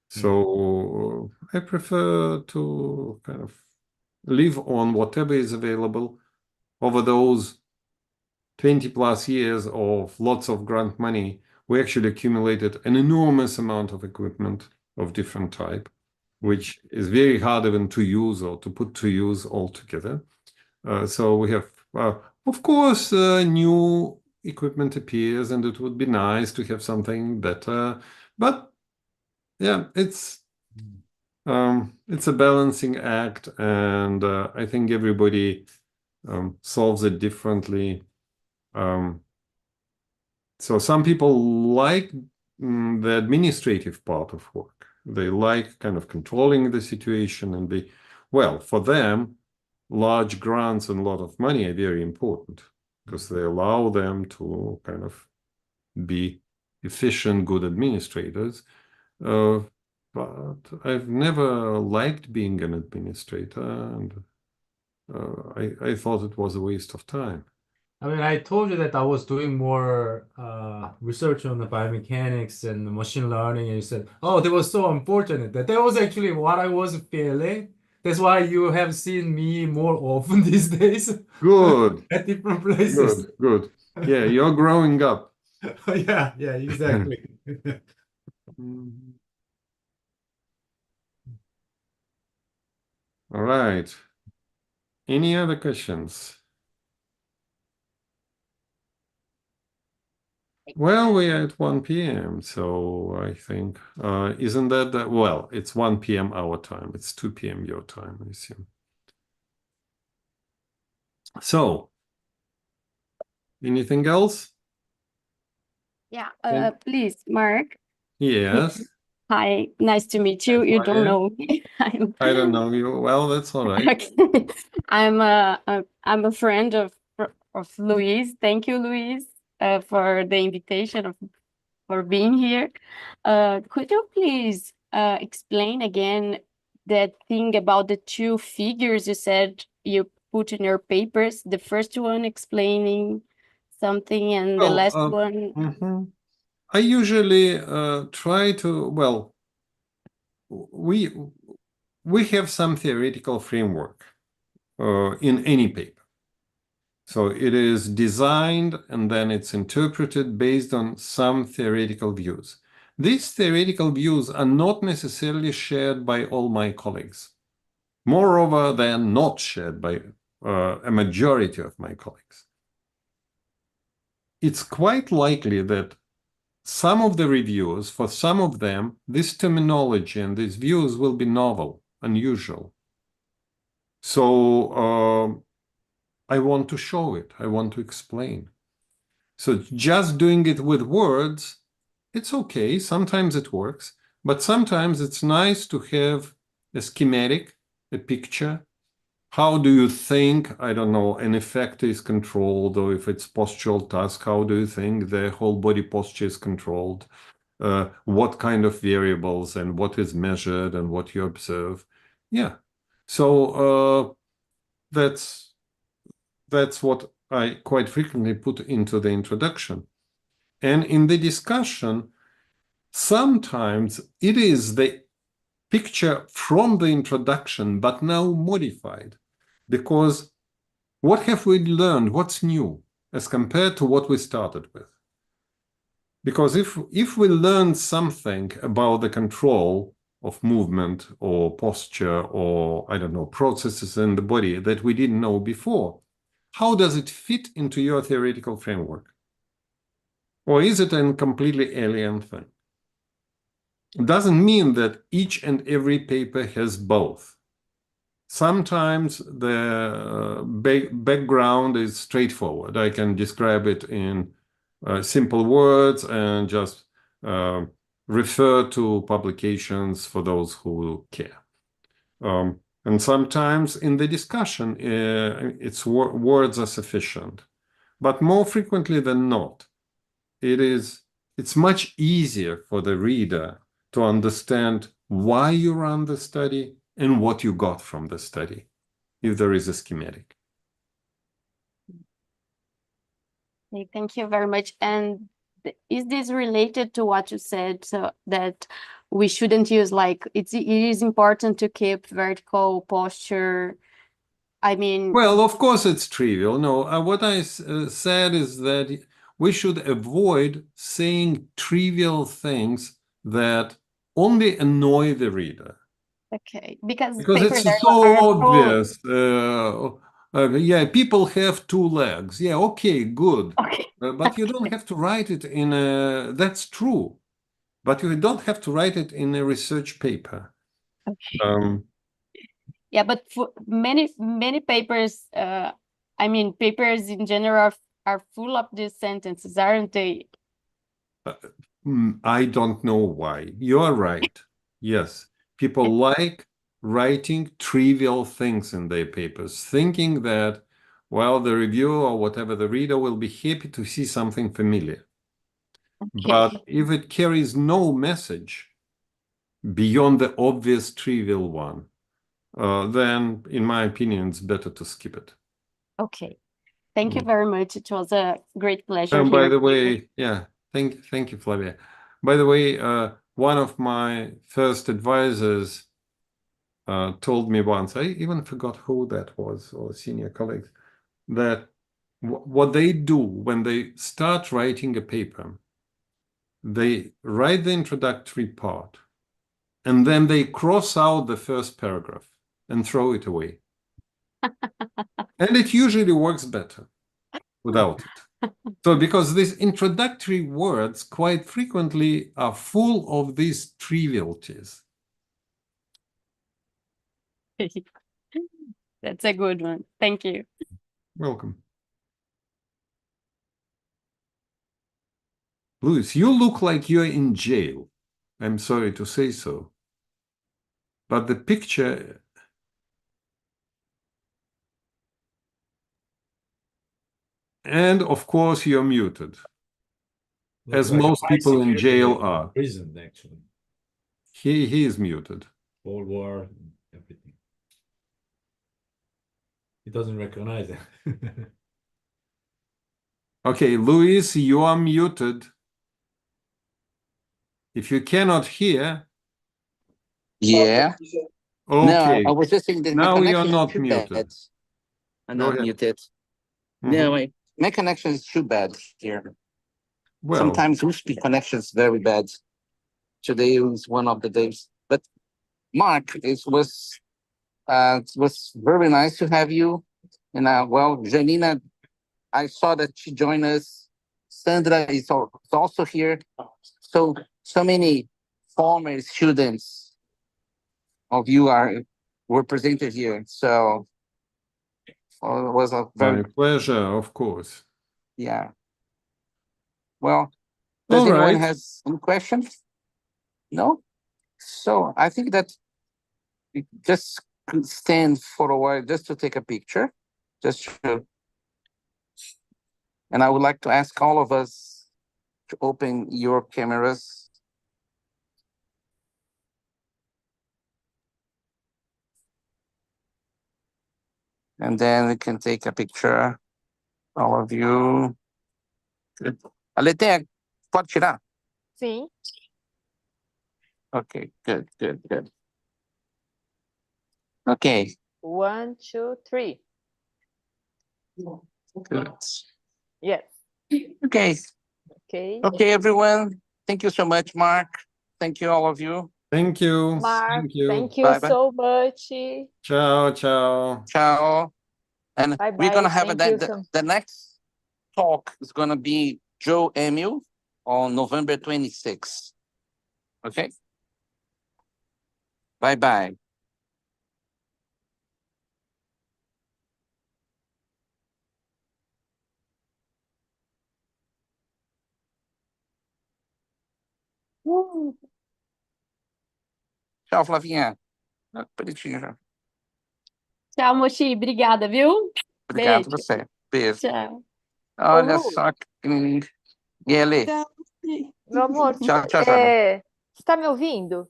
Speaker 2: So I prefer to kind of live on whatever is available over those 20 plus years of lots of grant money. We actually accumulated an enormous amount of equipment of different type, which is very hard even to use or to put to use altogether. So we have, of course, new equipment appears, and it would be nice to have something better. But yeah, it's a balancing act, and I think everybody solves it differently. So some people like the administrative part of work. They like kind of controlling the situation and well, for them, large grants and a lot of money are very important because they allow them to kind of be efficient, good administrators. Uh, but I've never liked being an administrator, and I thought it was a waste of time.
Speaker 4: I mean, I told you that I was doing more research on the biomechanics and the machine learning, and you said, "Oh, that was so unfortunate." That was actually what I was feeling. That's why you have seen me more often these days
Speaker 2: Good,
Speaker 4: at different places.
Speaker 2: good, good. Yeah, you're growing up.
Speaker 4: Yeah, yeah, exactly.
Speaker 2: Mm. All right. Any other questions? Well, we're at 1 p.m., so I think, isn't that, well, it's 1 p.m. our time. It's 2 p.m. your time, I assume. So, anything else?
Speaker 5: Yeah,
Speaker 2: And-
Speaker 5: please, Mark.
Speaker 2: Yes,
Speaker 5: Hi, nice to meet you. You don't
Speaker 2: Maria.
Speaker 5: know me.
Speaker 2: I don't know you. Well, that's all right.
Speaker 5: Okay. I'm a friend of Luis. Thank you, Luis, for the invitation for being here. Could you please explain again that thing about the two figures you said you put in your papers? The first one explaining something and the
Speaker 2: Well,
Speaker 5: last one.
Speaker 2: mhm. I usually try to, well, we have some theoretical framework in any paper. So it is designed and then it's interpreted based on some theoretical views. These theoretical views are not necessarily shared by all my colleagues. Moreover, they are not shared by a majority of my colleagues. It's quite likely that some of the reviews, for some of them, this terminology and these views will be novel, unusual. So I want to show it. I want to explain. So just doing it with words, it's okay. Sometimes it works, but sometimes it's nice to have a schematic, a picture. How do you think, I don't know, an effect is controlled, or if it's postural task, how do you think the whole body posture is controlled? What kind of variables and what is measured and what you observe? Yeah. So that's what I quite frequently put into the introduction. And in the discussion, sometimes it is the picture from the introduction, but now modified. Because what have we learned? What's new as compared to what we started with? Because if we learn something about the control of movement or posture or, I don't know, processes in the body that we didn't know before, how does it fit into your theoretical framework? Or is it a completely alien thing? It doesn't mean that each and every paper has both. Sometimes the background is straightforward. I can describe it in simple words and just refer to publications for those who care. And sometimes in the discussion, words are sufficient. But more frequently than not, it's much easier for the reader to understand why you run the study and what you got from the study, if there is a schematic.
Speaker 5: Okay, thank you very much. And is this related to what you said, so that we shouldn't use it is important to keep vertical posture? I mean,
Speaker 2: Well, of course it's trivial. No, what I said is that we should avoid saying trivial things that only annoy the reader.
Speaker 5: okay, because
Speaker 2: Because
Speaker 5: papers
Speaker 2: it's
Speaker 5: are
Speaker 2: so
Speaker 5: full.
Speaker 2: obvious. Yeah, people have two legs. Yeah, okay, good.
Speaker 5: Okay.
Speaker 2: But you don't have to write it in a, that's true. But you don't have to write it in a research paper.
Speaker 5: Okay. Yeah, but for many papers, I mean, papers in general are full of these sentences, aren't they?
Speaker 2: I don't know why. You are right. Yes, people like writing trivial things in their papers, thinking that, well, the reviewer or whatever, the reader will be happy to see something familiar.
Speaker 5: Okay.
Speaker 2: But if it carries no message beyond the obvious trivial one, then, in my opinion, it's better to skip it.
Speaker 5: Okay. Thank you very much. It was a great pleasure
Speaker 2: And by
Speaker 5: hearing
Speaker 2: the
Speaker 5: you.
Speaker 2: way, yeah, thank you, Flavia. By the way, one of my first advisors told me once, I even forgot who that was, or senior colleagues, that what they do when they start writing a paper, they write the introductory part, and then they cross out the first paragraph and throw it away. And it usually works better without it. So because these introductory words quite frequently are full of these trivialities.
Speaker 5: That's a good one. Thank you.
Speaker 2: Welcome. Luis, you look like you're in jail. I'm sorry to say so. But the picture... And of course, you're muted, as
Speaker 4: Looks like
Speaker 2: most
Speaker 4: high
Speaker 2: people in
Speaker 4: security
Speaker 2: jail are.
Speaker 4: prison, actually.
Speaker 2: He is muted.
Speaker 4: Cold War, and everything. He doesn't recognize it.
Speaker 2: Okay, Luis, you are muted. If you cannot hear,
Speaker 1: Yeah. No,
Speaker 2: okay,
Speaker 1: I was just saying that my
Speaker 2: now you're
Speaker 1: connection is
Speaker 2: not
Speaker 1: too
Speaker 2: muted.
Speaker 1: bad. I'm
Speaker 2: Go
Speaker 1: not
Speaker 2: ahead.
Speaker 1: muted.
Speaker 2: Mhm.
Speaker 1: No, my connection is too bad here.
Speaker 2: Well,
Speaker 1: Sometimes WSP connection is very bad. Today was one of the days. But Mark, it was very nice to have you. And well, Janina, I saw that she joined us. Sandra is also here. So many former students of you were presented here. So it was a very
Speaker 2: my pleasure, of course.
Speaker 1: yeah. Well, does
Speaker 2: All
Speaker 1: anyone
Speaker 2: right.
Speaker 1: has any questions? No? So I think that we just could stand for a while just to take a picture. And I would like to ask all of us to open your cameras. And then we can take a picture. All of you. Good. Aletea, pode tirar?
Speaker 3: Sim.
Speaker 1: Okay, good. Okay,
Speaker 3: 1, 2, 3.
Speaker 1: good.
Speaker 3: Yes.
Speaker 1: Okay,
Speaker 3: Okay.
Speaker 1: everyone. Thank you so much, Mark. Thank you, all of you.
Speaker 2: Thank you.
Speaker 3: Mark,
Speaker 2: Thank you.
Speaker 3: thank you
Speaker 1: Bye-bye.
Speaker 3: so much.
Speaker 2: Ciao, ciao.
Speaker 1: Ciao. And
Speaker 3: Bye
Speaker 1: we're gonna
Speaker 3: bye.
Speaker 1: have
Speaker 3: Thank you.
Speaker 1: the next talk is gonna be Joe Emil on November 26th. Okay. Bye. Tchau, Flavinha. Bonitinho já.
Speaker 5: Tchau, Mochi. Obrigada, viu?
Speaker 1: Obrigado
Speaker 5: Beijo.
Speaker 1: você. Beijo.
Speaker 5: Tchau.
Speaker 1: Olha
Speaker 3: Lu.
Speaker 1: só que lindo. E ele?
Speaker 3: Meu amor,
Speaker 1: Tchau, Jana.
Speaker 3: você está me ouvindo?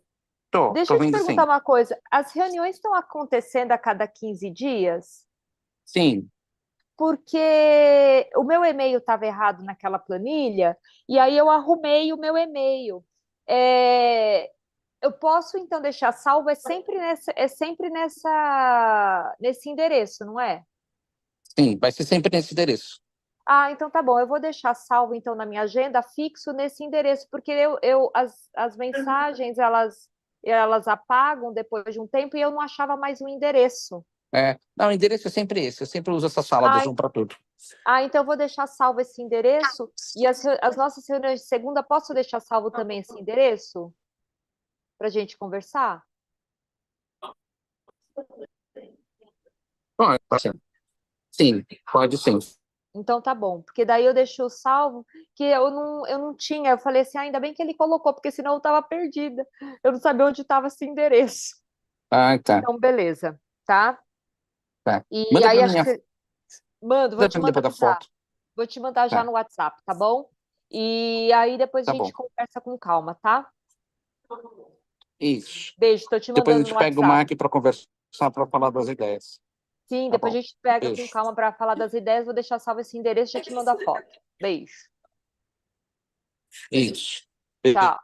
Speaker 1: Tô
Speaker 3: Deixa eu te
Speaker 1: ouvindo
Speaker 3: perguntar
Speaker 1: sim.
Speaker 3: uma coisa. As reuniões estão acontecendo a cada 15 dias?
Speaker 1: Sim.
Speaker 3: Porque o meu e-mail estava errado naquela planilha, e aí eu arrumei o meu e-mail. Eu posso, então, deixar salvo, é sempre nesse endereço, não é?
Speaker 1: Sim, vai ser sempre nesse endereço.
Speaker 3: Ah, então tá bom. Eu vou deixar salvo, então, na minha agenda, fixo nesse endereço, porque as mensagens, elas apagam depois de um tempo e eu não achava mais o endereço.
Speaker 1: Não, o endereço é sempre esse. Eu sempre uso essa sala do Zoom para tudo.
Speaker 3: Então eu vou deixar salvo esse endereço e as nossas reuniões de segunda, posso deixar salvo também esse endereço? Para a gente conversar?
Speaker 1: Pode, sim. Sim, pode sim.
Speaker 3: Então tá bom, porque daí eu deixo salvo, que eu não tinha, eu falei assim, ainda bem que ele colocou, porque senão eu estava perdida, eu não sabia onde estava esse endereço.
Speaker 1: Ah, tá.
Speaker 3: Então, beleza, tá? E
Speaker 1: Manda
Speaker 3: aí
Speaker 1: pra
Speaker 3: acho
Speaker 1: mim.
Speaker 3: que mando, vou te
Speaker 1: Depois
Speaker 3: mandar
Speaker 1: da
Speaker 3: já.
Speaker 1: foto.
Speaker 3: Vou te mandar já
Speaker 1: Tá.
Speaker 3: no WhatsApp, tá bom? E aí depois
Speaker 1: Tá
Speaker 3: a gente
Speaker 1: bom.
Speaker 3: conversa com calma, tá?
Speaker 1: Isso.
Speaker 3: Beijo, tô te
Speaker 1: Depois a
Speaker 3: mandando
Speaker 1: gente
Speaker 3: no
Speaker 1: pega o
Speaker 3: WhatsApp.
Speaker 1: Mark para conversar, para falar das ideias.
Speaker 3: Sim,
Speaker 1: Tá
Speaker 3: depois
Speaker 1: bom.
Speaker 3: a gente pega com
Speaker 1: Beijo.
Speaker 3: calma para falar das ideias. Vou deixar salvo esse endereço e já te mando a foto. Beijo.
Speaker 1: Isso.
Speaker 3: Tchau.